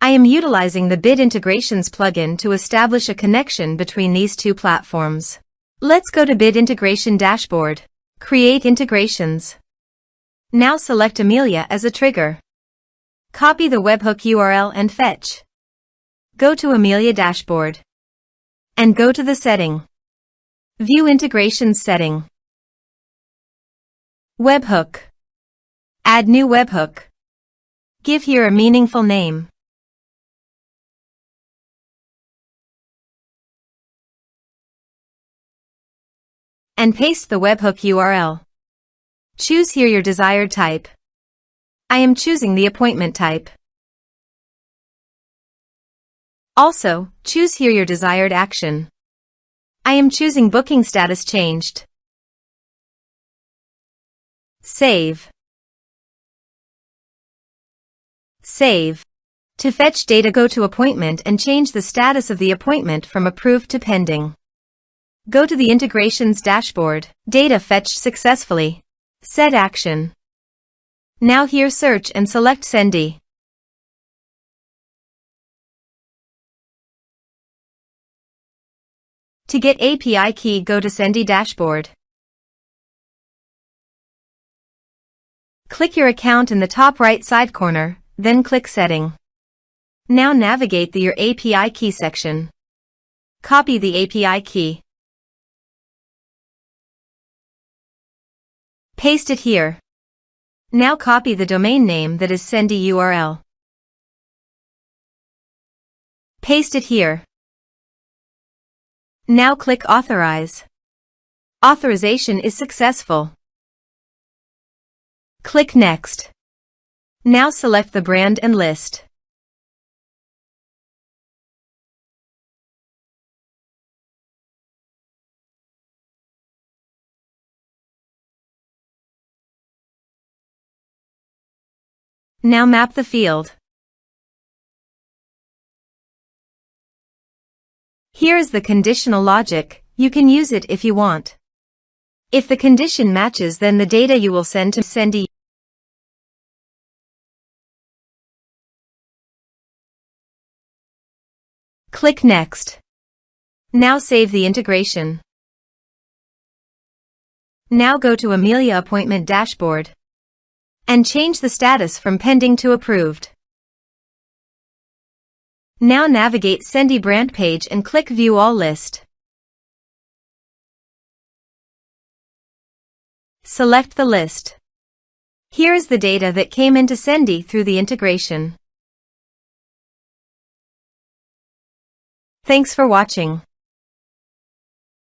I am utilizing the Bid Integrations plugin to establish a connection between these two platforms. Let's go to Bid Integration Dashboard. Create integrations. Now select Amelia as a trigger. Copy the webhook URL and fetch. Go to Amelia Dashboard. And go to the setting. View Integrations setting. Webhook. Add new webhook. Give here a meaningful name. And paste the webhook URL. Choose here your desired type. I am choosing the appointment type. Also, choose here your desired action. I am choosing booking status changed. Save. Save. To fetch data, go to Appointment and change the status of the appointment from approved to pending. Go to the Integrations dashboard. Data fetched successfully. Set action. Now here search and select Sendy. To get API key, go to Sendy dashboard. Click your account in the top right side corner, then click Setting. Now navigate to your API key section. Copy the API key. Paste it here. Now copy the domain name that is Sendy URL. Paste it here. Now click Authorize. Authorization is successful. Click Next. Now select the brand and list. Now map the field. Here is the conditional logic. You can use it if you want. If the condition matches, then the data you will send to Sendy. Click Next. Now save the integration. Now go to Amelia Appointment Dashboard and change the status from pending to approved. Now navigate Sendy brand page and click View All List. Select the list. Here is the data that came into Sendy through the integration. Thanks for watching.